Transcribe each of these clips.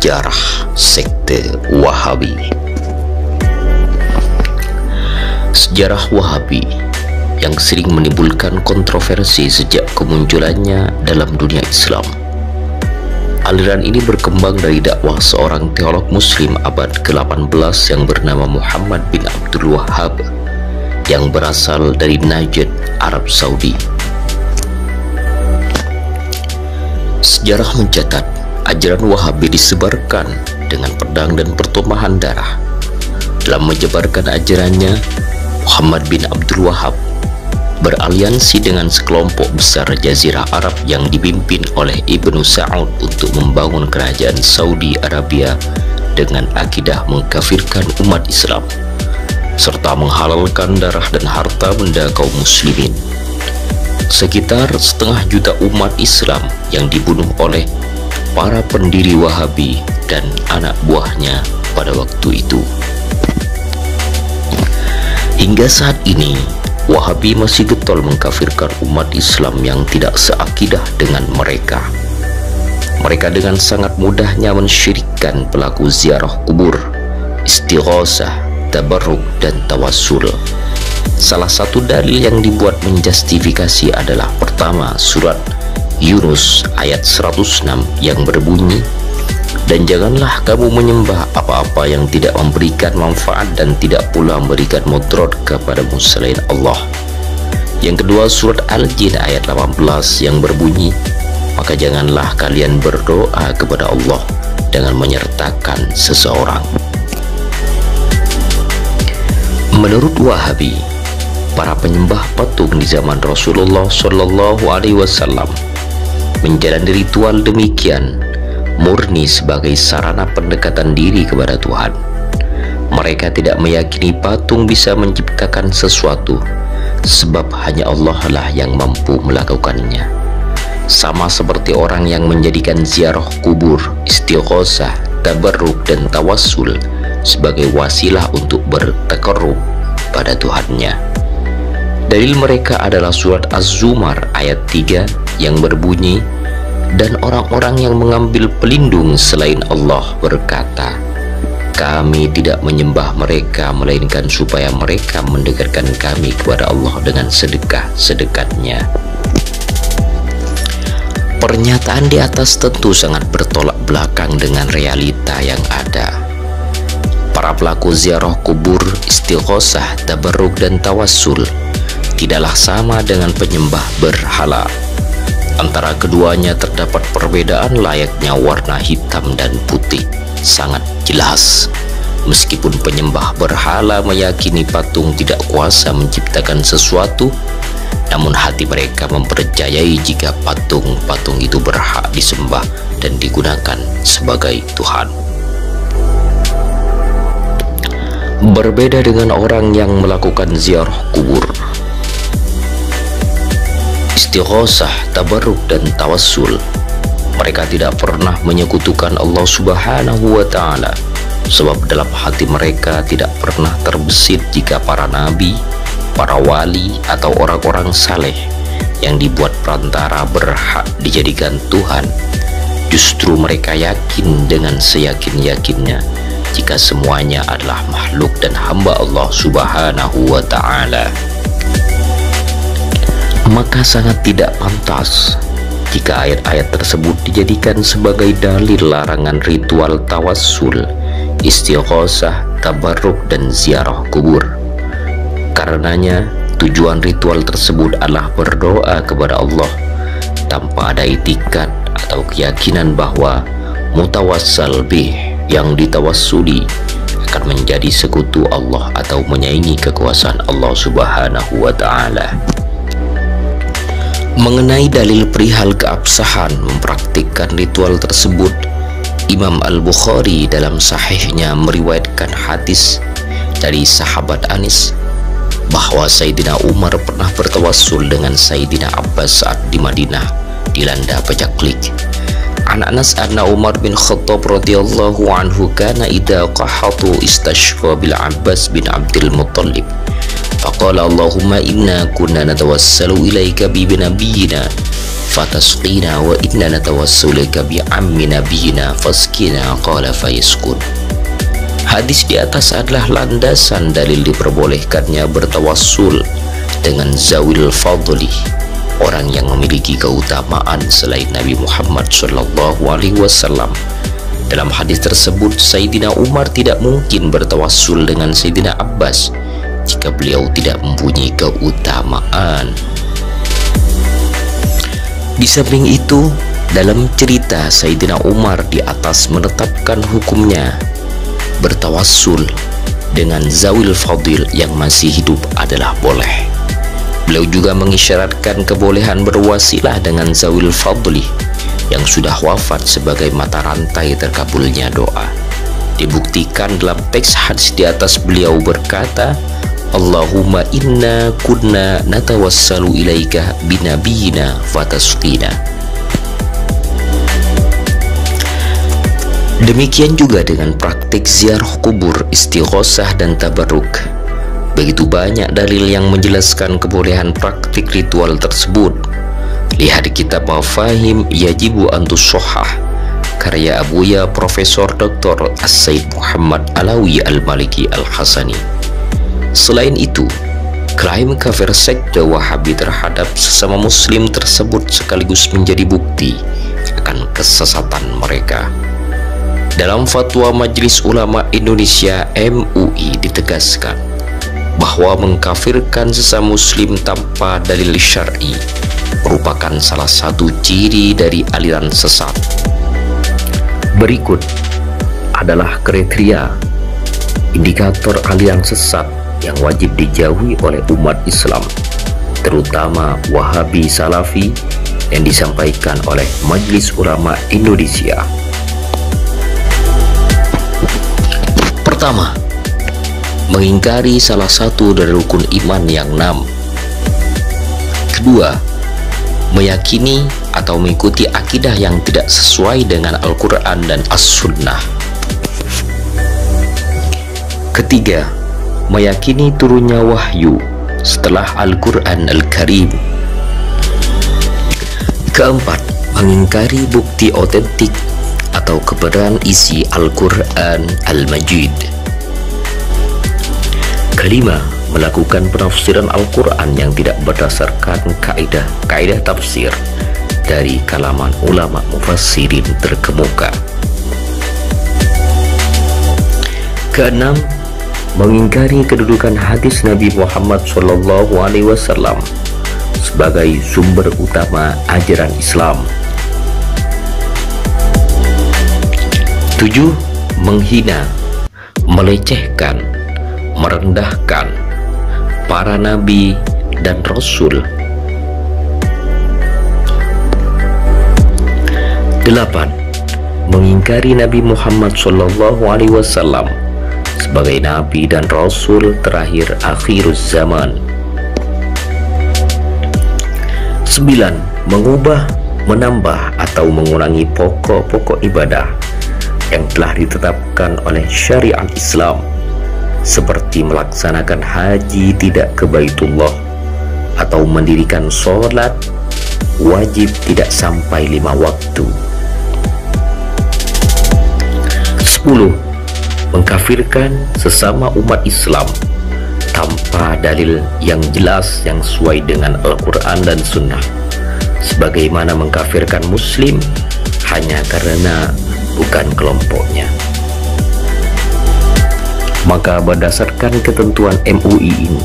Sejarah sekte Wahabi. Sejarah Wahabi yang sering menimbulkan kontroversi sejak kemunculannya dalam dunia Islam. Aliran ini berkembang dari dakwah seorang teolog muslim abad ke-18 yang bernama Muhammad bin Abdul Wahhab yang berasal dari Najd, Arab Saudi. Sejarah mencatat ajaran Wahabi disebarkan dengan pedang dan pertumpahan darah. Dalam menyebarkan ajarannya, Muhammad bin Abdul Wahhab beraliansi dengan sekelompok besar Jazirah Arab yang dipimpin oleh Ibnu Sa'ud untuk membangun kerajaan Saudi Arabia dengan akidah mengkafirkan umat Islam serta menghalalkan darah dan harta benda kaum muslimin. Sekitar 500 juta umat Islam yang dibunuh oleh para pendiri Wahabi dan anak buahnya pada waktu itu. Hingga saat ini, Wahabi masih getol mengkafirkan umat Islam yang tidak seakidah dengan mereka. Mereka dengan sangat mudahnya mensyirikkan pelaku ziarah kubur, istighosah, tabarruk, dan tawassul. Salah satu dalil yang dibuat menjustifikasi adalah pertama surat Yunus ayat 106 yang berbunyi, "Dan janganlah kamu menyembah apa-apa yang tidak memberikan manfaat dan tidak pula memberikan mudarat kepadamu selain Allah." Yang kedua surat Al-Jin ayat 18 yang berbunyi, "Maka janganlah kalian berdoa kepada Allah dengan menyertakan seseorang." Menurut Wahabi, para penyembah patung di zaman Rasulullah Shallallahu Alaihi Wasallam menjalani ritual demikian murni sebagai sarana pendekatan diri kepada Tuhan. Mereka tidak meyakini patung bisa menciptakan sesuatu, sebab hanya Allah lah yang mampu melakukannya. Sama seperti orang yang menjadikan ziarah kubur, istighosah, tabarruk, dan tawassul sebagai wasilah untuk bertakarrub pada Tuhannya. Dalil mereka adalah surat Az-Zumar ayat 3 yang berbunyi, "Dan orang-orang yang mengambil pelindung selain Allah berkata, kami tidak menyembah mereka melainkan supaya mereka mendekatkan kami kepada Allah dengan sedekah-sedekatnya." Pernyataan di atas tentu sangat bertolak belakang dengan realita yang ada. Para pelaku ziarah kubur, istighosah, tabarruk, dan tawassul tidaklah sama dengan penyembah berhala. Antara keduanya terdapat perbedaan layaknya warna hitam dan putih, sangat jelas. Meskipun penyembah berhala meyakini patung tidak kuasa menciptakan sesuatu, namun hati mereka mempercayai jika patung-patung itu berhak disembah dan digunakan sebagai Tuhan. Berbeda dengan orang yang melakukan ziarah kubur, istighosah, tabarruk, dan tawassul, mereka tidak pernah menyekutukan Allah Subhanahu wa Ta'ala, sebab dalam hati mereka tidak pernah terbesit jika para nabi, para wali, atau orang-orang saleh yang dibuat perantara berhak dijadikan Tuhan. Justru mereka yakin dengan seyakin-yakinnya jika semuanya adalah makhluk dan hamba Allah Subhanahu wa Ta'ala. Maka sangat tidak pantas jika ayat-ayat tersebut dijadikan sebagai dalil larangan ritual tawassul, istighosah, tabarruk, dan ziarah kubur. Karenanya tujuan ritual tersebut adalah berdoa kepada Allah tanpa ada itikat atau keyakinan bahwa mutawassal bih yang ditawassuli akan menjadi sekutu Allah atau menyaingi kekuasaan Allah Subhanahu wa Ta'ala. Mengenai dalil perihal keabsahan mempraktikkan ritual tersebut, Imam Al-Bukhari dalam sahihnya meriwayatkan hadis dari sahabat Anis bahwa Sayyidina Umar pernah bertawassul dengan Sayyidina Abbas saat di Madinah dilanda pacaklik. An Anas anna Umar bin Khattab radhiyallahu anhu kana idza qahatu istashqa bil Abbas bin Abdul Muttalib faqala Allahumma inna kunna natawassalu ilaika bi nabiyyina fatasqina wa inna natawassulika bi ammi nabiyina fasqina qala fayaskun. Hadis di atas adalah landasan dalil diperbolehkannya bertawassul dengan zawil fadli, orang yang memiliki keutamaan selain Nabi Muhammad SAW. Dalam hadis tersebut, Sayyidina Umar tidak mungkin bertawassul dengan Sayyidina Abbas jika beliau tidak mempunyai keutamaan. Di samping itu, dalam cerita Sayyidina Umar di atas menetapkan hukumnya bertawassul dengan zawil fadil yang masih hidup adalah boleh. Beliau juga mengisyaratkan kebolehan berwasilah dengan zawil fadli yang sudah wafat sebagai mata rantai terkabulnya doa. Dibuktikan dalam teks hadis di atas, beliau berkata, Allahumma inna kunna natawassalu ilaika binabiyina fatasqina. Demikian juga dengan praktik ziarah kubur, istighosah dan tabarruk. Begitu banyak dalil yang menjelaskan kebolehan praktik ritual tersebut. Lihat di kitab Mafahim Yajibu Antusohah karya Abuya Profesor Dr. As-Said Muhammad Alawi Al-Maliki Al-Hasani. Selain itu, klaim kafir sekte Wahabi terhadap sesama muslim tersebut sekaligus menjadi bukti akan kesesatan mereka. Dalam fatwa Majelis Ulama Indonesia MUI ditegaskan bahwa mengkafirkan sesama muslim tanpa dalil syar'i merupakan salah satu ciri dari aliran sesat. Berikut adalah kriteria indikator aliran sesat yang wajib dijauhi oleh umat Islam, terutama Wahabi Salafi, yang disampaikan oleh Majelis Ulama Indonesia. Pertama, mengingkari salah satu dari rukun iman yang 6. Kedua, meyakini atau mengikuti akidah yang tidak sesuai dengan Al-Quran dan As-Sunnah. Ketiga, meyakini turunnya wahyu setelah Al-Quran Al-Karim. Keempat, mengingkari bukti otentik atau kebenaran isi Al-Quran Al-Majid. Kelima, melakukan penafsiran Al-Quran yang tidak berdasarkan kaidah tafsir dari kalangan ulama mufassirin terkemuka. Keenam, mengingkari kedudukan hadis Nabi Muhammad SAW sebagai sumber utama ajaran Islam. 7. Menghina, melecehkan, merendahkan para nabi dan rasul. 8. Mengingkari Nabi Muhammad SAW sebagai nabi dan rasul terakhir akhiruz zaman. 9. Mengubah, menambah atau mengurangi pokok-pokok ibadah yang telah ditetapkan oleh syariat Islam, seperti melaksanakan haji tidak ke Baitullah atau mendirikan sholat wajib tidak sampai 5 waktu. 10. Mengkafirkan sesama umat Islam tanpa dalil yang jelas yang sesuai dengan Al-Quran dan Sunnah, sebagaimana mengkafirkan muslim hanya karena bukan kelompoknya. Maka berdasarkan ketentuan MUI ini,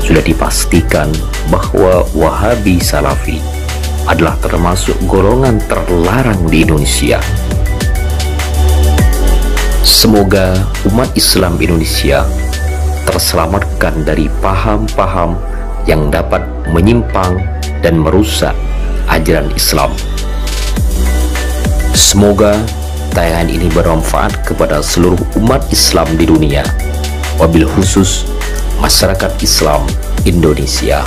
sudah dipastikan bahwa Wahabi Salafi adalah termasuk golongan terlarang di Indonesia. Semoga umat Islam Indonesia terselamatkan dari paham-paham yang dapat menyimpang dan merusak ajaran Islam. Semoga tayangan ini bermanfaat kepada seluruh umat Islam di dunia, wabil khusus masyarakat Islam Indonesia.